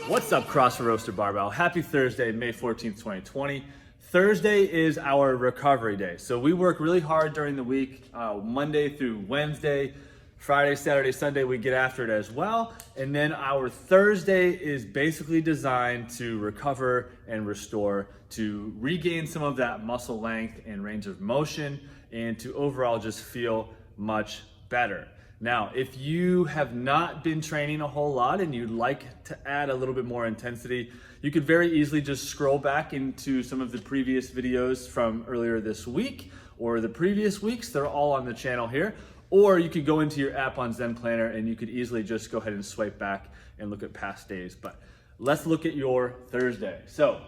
What's up, CrossFit Roaster Barbell? Happy Thursday, May 14th, 2020. Thursday is our recovery day. So we work really hard during the week, Monday through Wednesday, Friday, Saturday, Sunday, we get after it as well. And then our Thursday is basically designed to recover and restore, to regain some of that muscle length and range of motion, and to overall just feel much better. Now, if you have not been training a whole lot and you'd like to add a little bit more intensity, you could very easily just scroll back into some of the previous videos from earlier this week or the previous weeks. They're all on the channel here. Or you could go into your app on Zen Planner and you could easily just go ahead and swipe back and look at past days. But let's look at your Thursday. So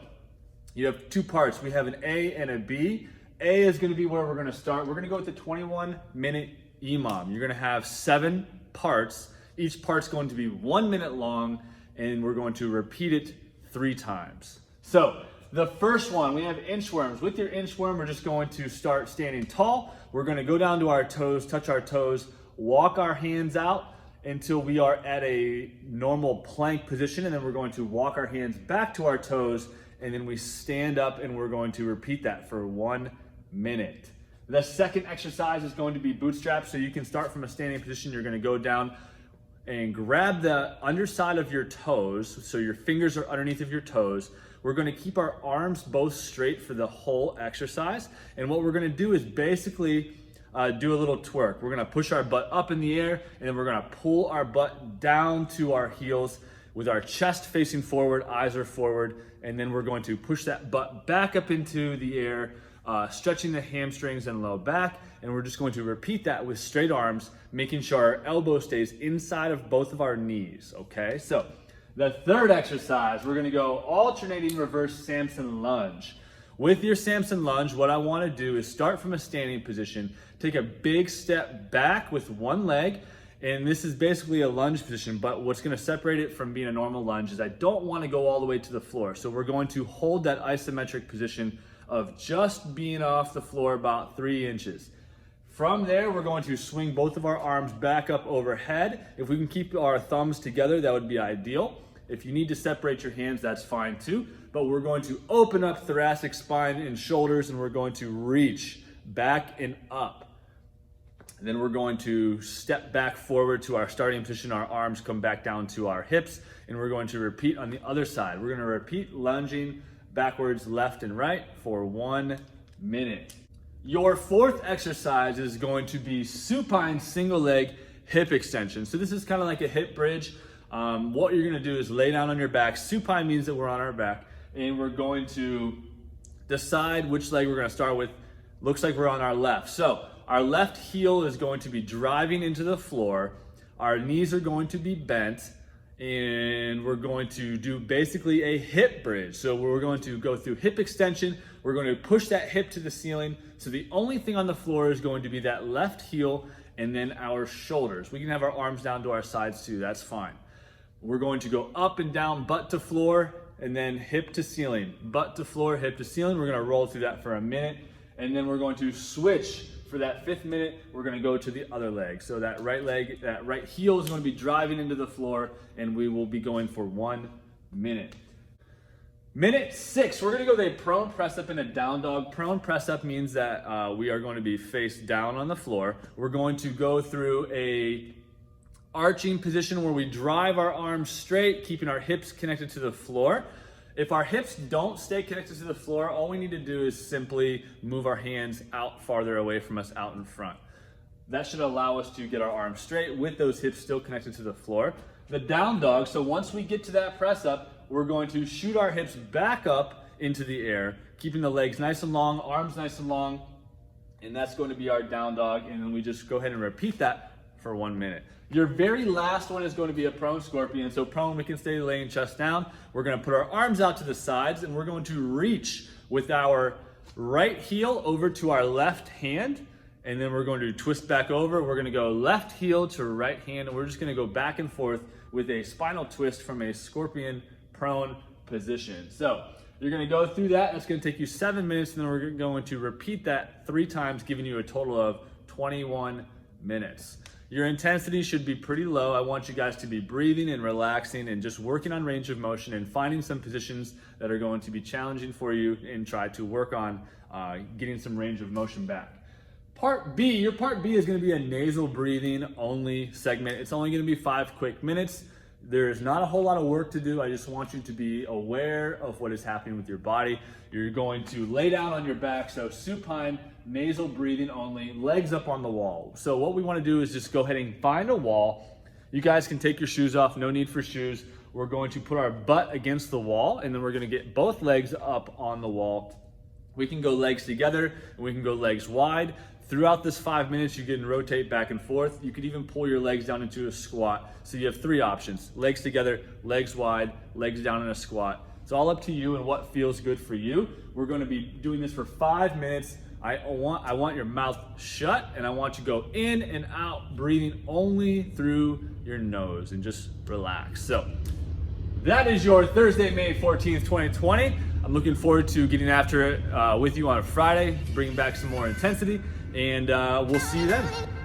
you have two parts. We have an A and a B. A is going to be where we're going to start. We're going to go with the 21-minute EMOM. You're going to have 7 parts. Each part's going to be 1 minute long, and we're going to repeat it 3 times. So the first one, we have inchworms. With your inchworm, we're just going to start standing tall. We're going to go down to our toes, touch our toes, walk our hands out until we are at a normal plank position, and then we're going to walk our hands back to our toes, and then we stand up, and we're going to repeat that for 1 minute. The second exercise is going to be bootstraps. So you can start from a standing position. You're going to go down and grab the underside of your toes. So your fingers are underneath of your toes. We're going to keep our arms both straight for the whole exercise. And what we're going to do is basically do a little twerk. We're going to push our butt up in the air, and then we're going to pull our butt down to our heels with our chest facing forward, eyes are forward. And then we're going to push that butt back up into the air, stretching the hamstrings and low back, and we're just going to repeat that with straight arms, making sure our elbow stays inside of both of our knees, okay? So the third exercise, we're gonna go alternating reverse Samson lunge. With your Samson lunge, what I wanna do is start from a standing position, take a big step back with one leg, and this is basically a lunge position, but what's gonna separate it from being a normal lunge is I don't wanna go all the way to the floor. So we're going to hold that isometric position of just being off the floor about 3 inches. From there, we're going to swing both of our arms back up overhead. If we can keep our thumbs together, that would be ideal. If you need to separate your hands, that's fine too. But we're going to open up thoracic spine and shoulders, and we're going to reach back and up. And then we're going to step back forward to our starting position. Our arms come back down to our hips, and we're going to repeat on the other side. We're going to repeat lunging backwards, left and right for 1 minute. Your fourth exercise is going to be supine single leg hip extension. So this is kind of like a hip bridge. What you're gonna do is lay down on your back. Supine means that we're on our back, and we're going to decide which leg we're gonna start with. Looks like we're on our left. So our left heel is going to be driving into the floor. Our knees are going to be bent, and we're going to do basically a hip bridge. So we're going to go through hip extension. We're going to push that hip to the ceiling. So the only thing on the floor is going to be that left heel and then our shoulders. We can have our arms down to our sides too, that's fine. We're going to go up and down, butt to floor, and then hip to ceiling. Butt to floor, hip to ceiling. We're gonna roll through that for a minute, and then we're going to switch. For that 5th minute, we're gonna go to the other leg. So that right leg, that right heel is gonna be driving into the floor, and we will be going for 1 minute. Minute 6, we're gonna go with a prone press up and a down dog. Prone press up means that we are going to be face down on the floor. We're going to go through a arching position where we drive our arms straight, keeping our hips connected to the floor. If our hips don't stay connected to the floor, all we need to do is simply move our hands out farther away from us out in front. That should allow us to get our arms straight with those hips still connected to the floor. The down dog, so once we get to that press up, we're going to shoot our hips back up into the air, keeping the legs nice and long, arms nice and long, and that's going to be our down dog, and then we just go ahead and repeat that for 1 minute. Your very last one is going to be a prone scorpion. So prone, we can stay laying chest down. We're going to put our arms out to the sides, and we're going to reach with our right heel over to our left hand, and then we're going to twist back over. We're going to go left heel to right hand, and we're just going to go back and forth with a spinal twist from a scorpion prone position. So you're going to go through that. That's going to take you 7 minutes, and then we're going to repeat that 3 times, giving you a total of 21 minutes. Your intensity should be pretty low. I want you guys to be breathing and relaxing and just working on range of motion and finding some positions that are going to be challenging for you and try to work on getting some range of motion back. Your part B is going to be a nasal breathing only segment. It's only going to be 5 quick minutes. There's not a whole lot of work to do. I just want you to be aware of what is happening with your body. You're going to lay down on your back, so supine, nasal breathing only, legs up on the wall. So what we want to do is just go ahead and find a wall. You guys can take your shoes off, no need for shoes. We're going to put our butt against the wall, and then we're going to get both legs up on the wall. We can go legs together, and we can go legs wide. Throughout this 5 minutes, you can rotate back and forth. You could even pull your legs down into a squat. So you have 3 options: legs together, legs wide, legs down in a squat. It's all up to you and what feels good for you. We're going to be doing this for 5 minutes. I want your mouth shut, and I want you to go in and out, breathing only through your nose, and just relax. So that is your Thursday, May 14th, 2020. I'm looking forward to getting after it with you on a Friday, bringing back some more intensity, and we'll see you then.